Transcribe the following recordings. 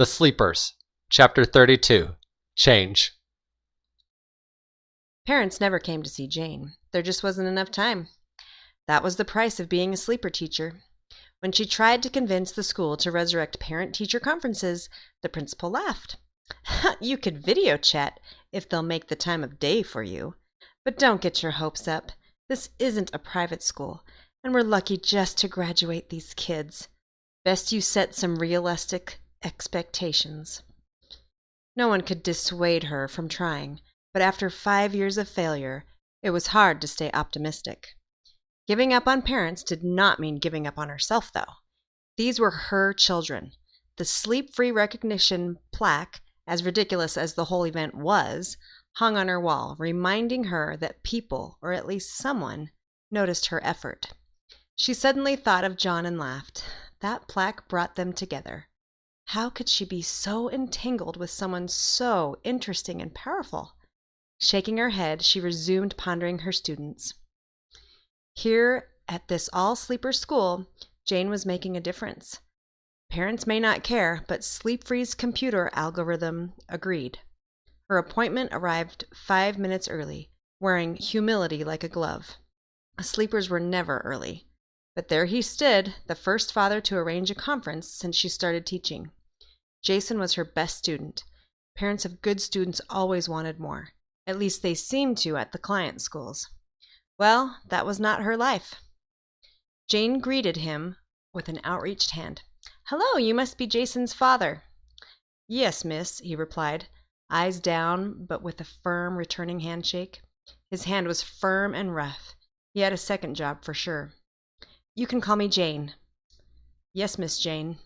The Sleepers, Chapter 32, Change. Parents never came to see Jane. There just wasn't enough time. That was the price of being a sleeper teacher. When she tried to convince the school to resurrect parent-teacher conferences, the principal laughed. You could video chat if they'll make the time of day for you. But don't get your hopes up. This isn't a private school, and we're lucky just to graduate these kids. Best you set some realistic expectations. No one could dissuade her from trying, but after 5 years of failure, it was hard to stay optimistic. Giving up on parents did not mean giving up on herself, though. These were her children. The sleep-free recognition plaque, as ridiculous as the whole event was, hung on her wall, reminding her that people, or at least someone, noticed her effort. She suddenly thought of John and laughed. That plaque brought them together. How could she be so entangled with someone so interesting and powerful? Shaking her head, she resumed pondering her students. Here at this all-sleeper school, Jane was making a difference. Parents may not care, but Sleep-Free's computer algorithm agreed. Her appointment arrived 5 minutes early, wearing humility like a glove. Sleepers were never early. But there he stood, the first father to arrange a conference since she started teaching. Jason was her best student. Parents of good students always wanted more. At least they seemed to at the client schools. Well, that was not her life. Jane greeted him with an outreached hand. "Hello, you must be Jason's father." "Yes, miss," he replied, eyes down but with a firm returning handshake. His hand was firm and rough. He had a second job for sure. "You can call me Jane." "Yes, Miss Jane."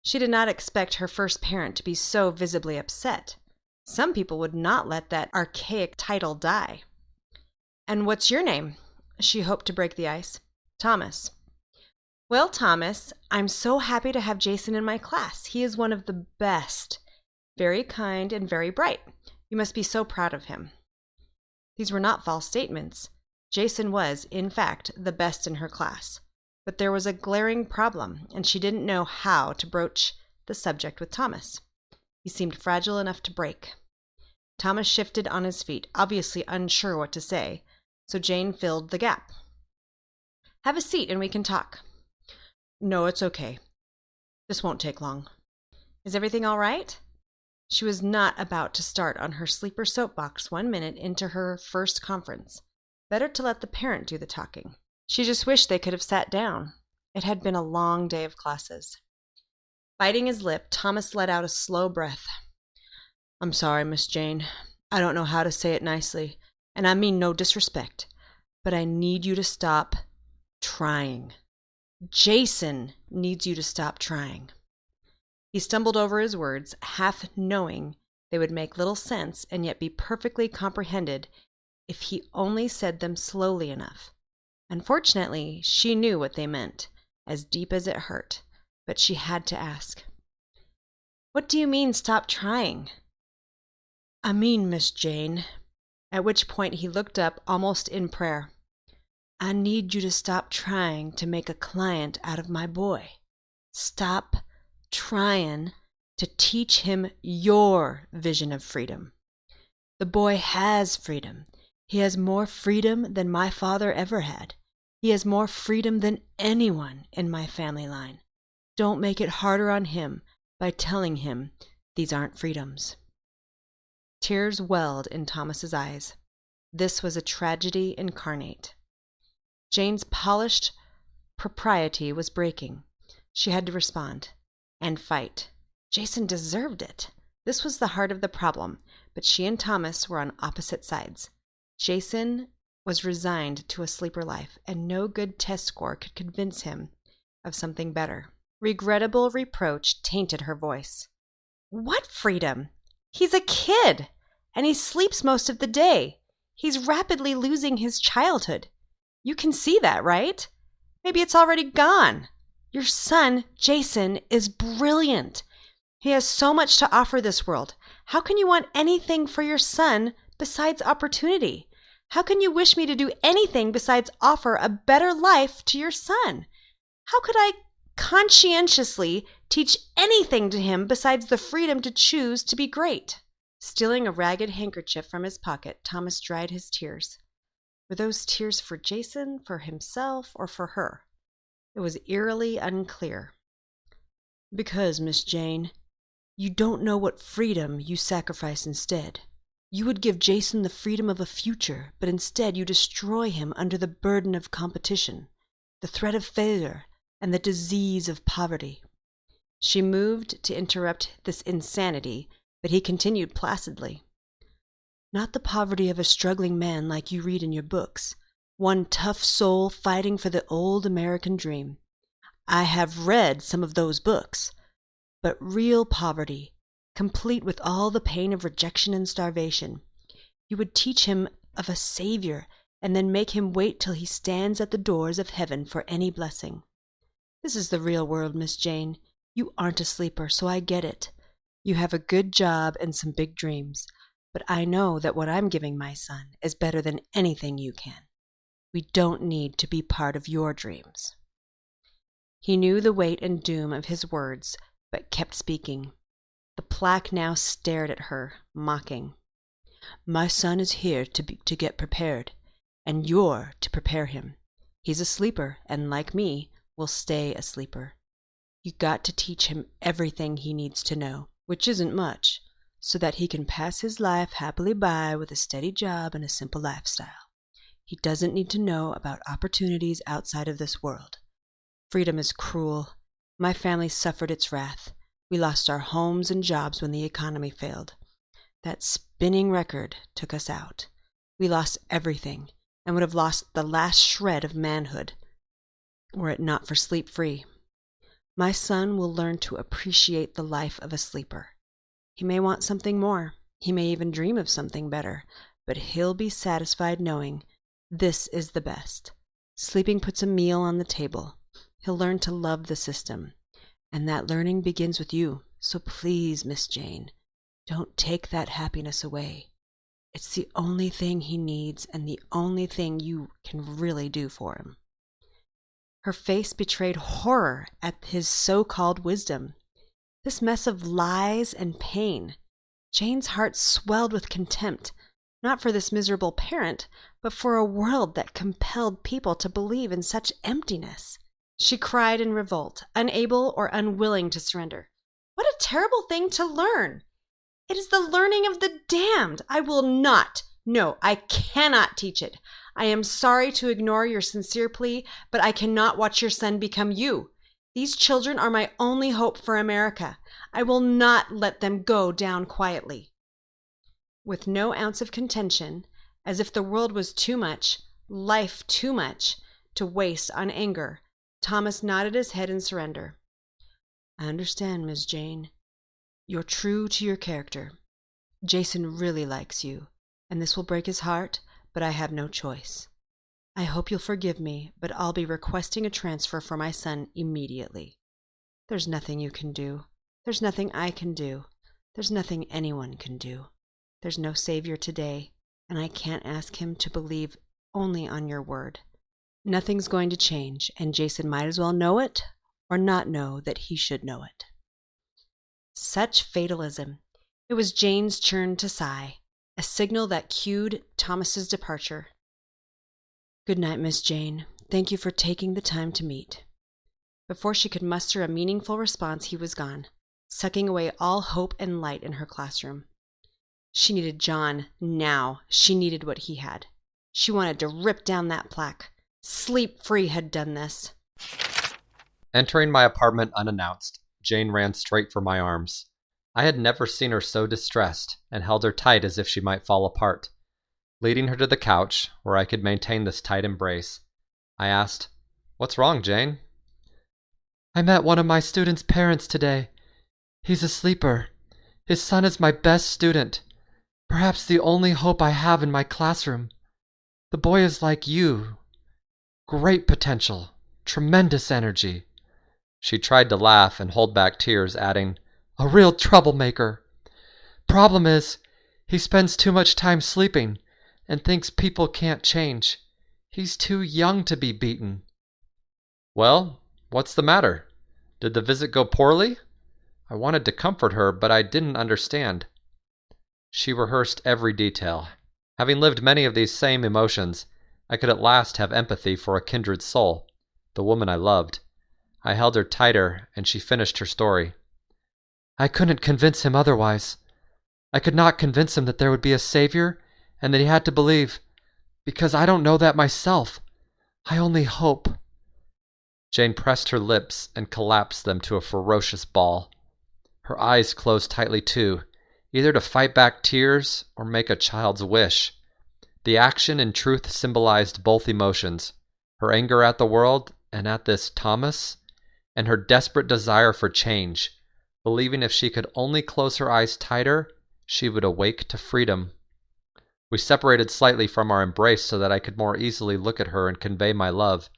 She did not expect her first parent to be so visibly upset. Some people would not let that archaic title die. "And what's your name?" She hoped to break the ice. "Thomas." "Well, Thomas, I'm so happy to have Jason in my class. He is one of the best. Very kind and very bright. You must be so proud of him." These were not false statements. Jason was, in fact, the best in her class. But there was a glaring problem, and she didn't know how to broach the subject with Thomas. He seemed fragile enough to break. Thomas shifted on his feet, obviously unsure what to say, so Jane filled the gap. "Have a seat and we can talk." "No, it's okay. This won't take long." "Is everything all right?" She was not about to start on her sleeper soapbox 1 minute into her first conference. Better to let the parent do the talking. She just wished they could have sat down. It had been a long day of classes. Biting his lip, Thomas let out a slow breath. "I'm sorry, Miss Jane. I don't know how to say it nicely, and I mean no disrespect, but I need you to stop trying. Jason needs you to stop trying." He stumbled over his words, half knowing they would make little sense and yet be perfectly comprehended if he only said them slowly enough. Unfortunately, she knew what they meant, as deep as it hurt, but she had to ask. "What do you mean, stop trying?" "I mean, Miss Jane," at which point he looked up almost in prayer, "I need you to stop trying to make a client out of my boy. Stop trying to teach him your vision of freedom. The boy has freedom. He has more freedom than my father ever had. He has more freedom than anyone in my family line. Don't make it harder on him by telling him these aren't freedoms." Tears welled in Thomas's eyes. This was a tragedy incarnate. Jane's polished propriety was breaking. She had to respond and fight. Jason deserved it. This was the heart of the problem, but she and Thomas were on opposite sides. Jason was resigned to a sleeper life, and no good test score could convince him of something better. Regrettable reproach tainted her voice. "What freedom? He's a kid, and he sleeps most of the day. He's rapidly losing his childhood. You can see that, right? Maybe it's already gone. Your son, Jason, is brilliant. He has so much to offer this world. How can you want anything for your son besides opportunity? How can you wish me to do anything besides offer a better life to your son? How could I conscientiously teach anything to him besides the freedom to choose to be great. Stealing a ragged handkerchief from his pocket, Thomas dried his tears. Were those tears for Jason, for himself, or for her? It was eerily unclear. Because, Miss Jane, you don't know what freedom you sacrifice instead. You would give Jason the freedom of a future, but instead you destroy him under the burden of competition, the threat of failure, and the disease of poverty. She moved to interrupt this insanity, but he continued placidly. Not the poverty of a struggling man like you read in your books, one tough soul fighting for the old American dream. I have read some of those books, but real poverty, complete with all the pain of rejection and starvation. You would teach him of a Savior, and then make him wait till he stands at the doors of heaven for any blessing. This is the real world, Miss Jane. You aren't a sleeper, so I get it. You have a good job and some big dreams, but I know that what I'm giving my son is better than anything you can. We don't need to be part of your dreams. He knew the weight and doom of his words, but kept speaking. The plaque now stared at her, mocking. My son is here to get prepared, and you're to prepare him. He's a sleeper, and like me, will stay a sleeper. You got to teach him everything he needs to know, which isn't much, so that he can pass his life happily by with a steady job and a simple lifestyle. He doesn't need to know about opportunities outside of this world. Freedom is cruel. My family suffered its wrath. We lost our homes and jobs when the economy failed. That spinning record took us out. We lost everything, and would have lost the last shred of manhood, were it not for Sleep Free. My son will learn to appreciate the life of a sleeper. He may want something more. He may even dream of something better, but he'll be satisfied knowing this is the best. Sleeping puts a meal on the table. He'll learn to love the system. And that learning begins with you. So please, Miss Jane, don't take that happiness away. It's the only thing he needs and the only thing you can really do for him. Her face betrayed horror at his so-called wisdom. This mess of lies and pain. Jane's heart swelled with contempt, not for this miserable parent, but for a world that compelled people to believe in such emptiness. She cried in revolt, unable or unwilling to surrender. What a terrible thing to learn! It is the learning of the damned. I will not. No, I cannot teach it. I am sorry to ignore your sincere plea, but I cannot watch your son become you. These children are my only hope for America. I will not let them go down quietly. With no ounce of contention, as if the world was too much, life too much, to waste on anger, Thomas nodded his head in surrender. I understand, Miss Jane. You're true to your character. Jason really likes you, and this will break his heart, but I have no choice. I hope you'll forgive me, but I'll be requesting a transfer for my son immediately. There's nothing you can do. There's nothing I can do. There's nothing anyone can do. There's no Savior today, and I can't ask him to believe only on your word. Nothing's going to change, and Jason might as well know it or not know that he should know it. Such fatalism. It was Jane's turn to sigh, a signal that cued Thomas's departure. Good night, Miss Jane. Thank you for taking the time to meet. Before she could muster a meaningful response, he was gone, sucking away all hope and light in her classroom. She needed John now. She needed what he had. She wanted to rip down that plaque. Sleep Free had done this. Entering my apartment unannounced, Jane ran straight for my arms. I had never seen her so distressed, and held her tight as if she might fall apart. Leading her to the couch, where I could maintain this tight embrace, I asked, "What's wrong, Jane?" I met one of my students' parents today. He's a sleeper. His son is my best student, perhaps the only hope I have in my classroom. The boy is like you. Great potential, tremendous energy. She tried to laugh and hold back tears, adding, A real troublemaker. Problem is, he spends too much time sleeping and thinks people can't change. He's too young to be beaten. Well, what's the matter? Did the visit go poorly? I wanted to comfort her, but I didn't understand. She rehearsed every detail. Having lived many of these same emotions, I could at last have empathy for a kindred soul, the woman I loved. I held her tighter, and she finished her story. I couldn't convince him otherwise. I could not convince him that there would be a savior and that he had to believe, because I don't know that myself. I only hope. Jane pressed her lips and collapsed them to a ferocious ball. Her eyes closed tightly too, either to fight back tears or make a child's wish. The action in truth symbolized both emotions, her anger at the world and at this Thomas, and her desperate desire for change, believing if she could only close her eyes tighter, she would awake to freedom. We separated slightly from our embrace so that I could more easily look at her and convey my love.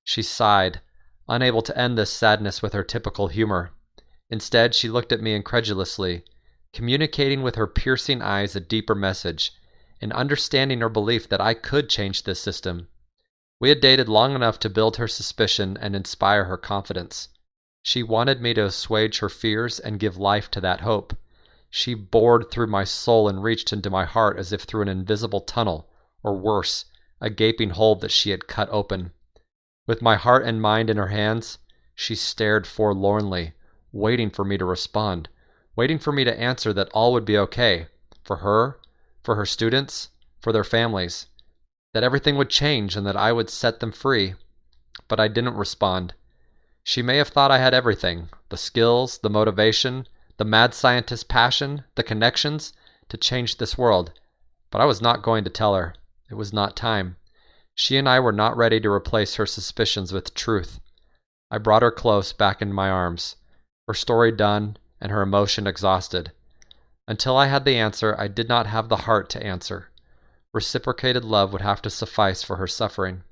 She sighed, unable to end this sadness with her typical humor. Instead, she looked at me incredulously, communicating with her piercing eyes a deeper message, an understanding or belief that I could change this system. We had dated long enough to build her suspicion and inspire her confidence. She wanted me to assuage her fears and give life to that hope. She bored through my soul and reached into my heart as if through an invisible tunnel, or worse, a gaping hole that she had cut open. With my heart and mind in her hands, she stared forlornly, waiting for me to respond, waiting for me to answer that all would be okay, for her students, for their families, that everything would change and that I would set them free. But I didn't respond. She may have thought I had everything, the skills, the motivation, the mad scientist passion, the connections, to change this world. But I was not going to tell her. It was not time. She and I were not ready to replace her suspicions with truth. I brought her close back in my arms, her story done and her emotion exhausted. Until I had the answer, I did not have the heart to answer. Reciprocated love would have to suffice for her suffering.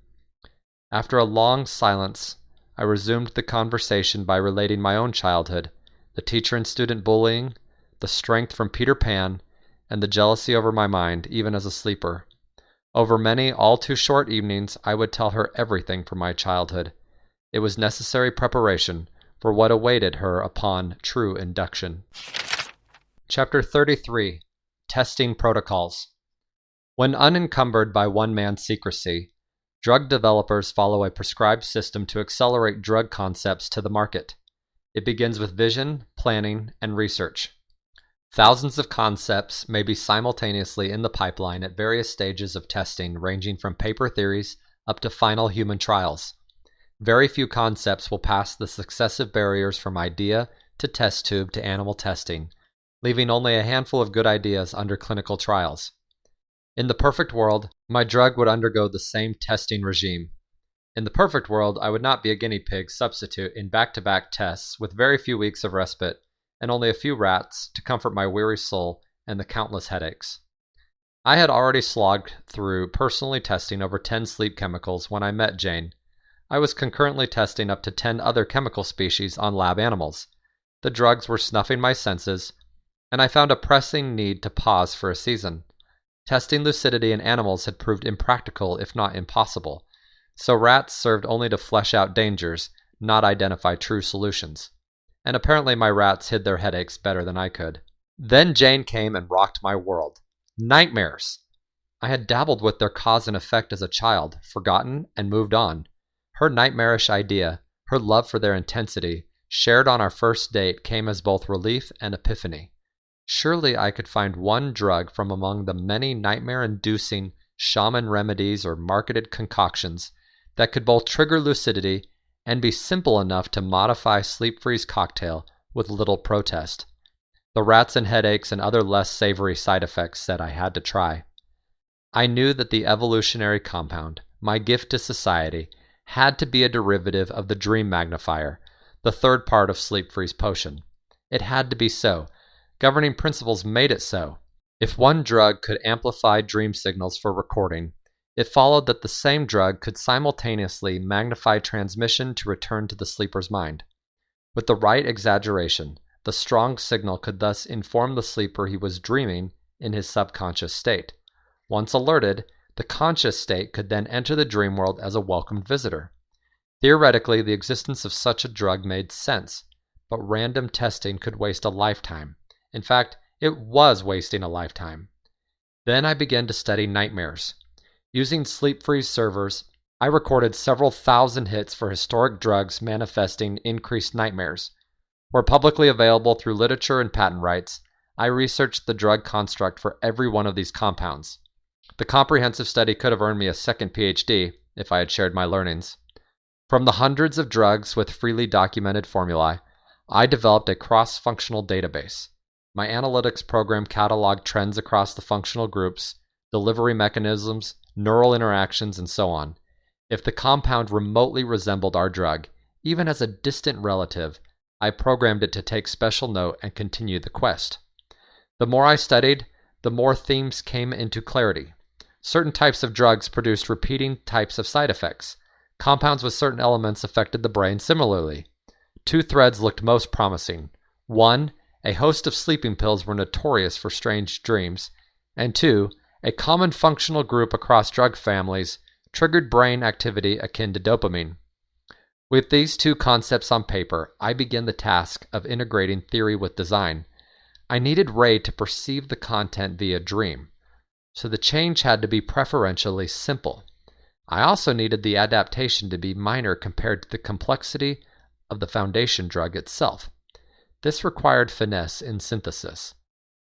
After a long silence, I resumed the conversation by relating my own childhood, the teacher and student bullying, the strength from Peter Pan, and the jealousy over my mind, even as a sleeper. Over many all too short evenings, I would tell her everything from my childhood. It was necessary preparation for what awaited her upon true induction. Chapter 33. Testing Protocols. When unencumbered by one-man secrecy, drug developers follow a prescribed system to accelerate drug concepts to the market. It begins with vision, planning, and research. Thousands of concepts may be simultaneously in the pipeline at various stages of testing, ranging from paper theories up to final human trials. Very few concepts will pass the successive barriers from idea to test tube to animal testing, leaving only a handful of good ideas under clinical trials. In the perfect world, my drug would undergo the same testing regime. In the perfect world, I would not be a guinea pig substitute in back-to-back tests with very few weeks of respite and only a few rats to comfort my weary soul and the countless headaches. I had already slogged through personally testing over 10 sleep chemicals when I met Jane. I was concurrently testing up to 10 other chemical species on lab animals. The drugs were snuffing my senses, and I found a pressing need to pause for a season. Testing lucidity in animals had proved impractical, if not impossible, so rats served only to flesh out dangers, not identify true solutions. And apparently my rats hid their headaches better than I could. Then Jane came and rocked my world. Nightmares! I had dabbled with their cause and effect as a child, forgotten, and moved on. Her nightmarish idea, her love for their intensity, shared on our first date, came as both relief and epiphany. Surely I could find one drug from among the many nightmare-inducing shaman remedies or marketed concoctions that could both trigger lucidity and be simple enough to modify Sleep Freeze cocktail with little protest. The rats and headaches and other less savory side effects said I had to try. I knew that the evolutionary compound, my gift to society, had to be a derivative of the dream magnifier, the third part of Sleep Freeze potion. It had to be so. Governing principles made it so. If one drug could amplify dream signals for recording, it followed that the same drug could simultaneously magnify transmission to return to the sleeper's mind. With the right exaggeration, the strong signal could thus inform the sleeper he was dreaming in his subconscious state. Once alerted, the conscious state could then enter the dream world as a welcomed visitor. Theoretically, the existence of such a drug made sense, but random testing could waste a lifetime. In fact, it was wasting a lifetime. Then I began to study nightmares. Using sleep freeze servers, I recorded several thousand hits for historic drugs manifesting increased nightmares. Where publicly available through literature and patent rights, I researched the drug construct for every one of these compounds. The comprehensive study could have earned me a second PhD if I had shared my learnings. From the hundreds of drugs with freely documented formulae, I developed a cross-functional database. My analytics program cataloged trends across the functional groups, delivery mechanisms, neural interactions, and so on. If the compound remotely resembled our drug, even as a distant relative, I programmed it to take special note and continue the quest. The more I studied, the more themes came into clarity. Certain types of drugs produced repeating types of side effects. Compounds with certain elements affected the brain similarly. Two threads looked most promising. One, a host of sleeping pills were notorious for strange dreams. And two, a common functional group across drug families triggered brain activity akin to dopamine. With these two concepts on paper, I began the task of integrating theory with design. I needed Ray to perceive the content via dream, so the change had to be preferentially simple. I also needed the adaptation to be minor compared to the complexity of the foundation drug itself. This required finesse in synthesis.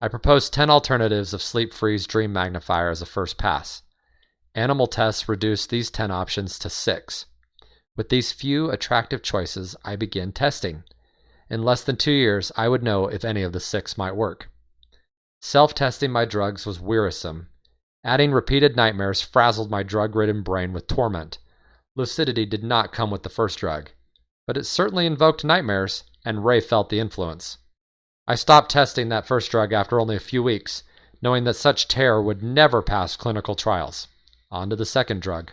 I proposed 10 alternatives of sleep freeze dream magnifier as a first pass. Animal tests reduced these 10 options to 6. With these few attractive choices, I began testing. In less than 2 years, I would know if any of the 6 might work. Self-testing my drugs was wearisome. Adding repeated nightmares frazzled my drug-ridden brain with torment. Lucidity did not come with the first drug, but it certainly invoked nightmares, and Ray felt the influence. I stopped testing that first drug after only a few weeks, knowing that such terror would never pass clinical trials. On to the second drug.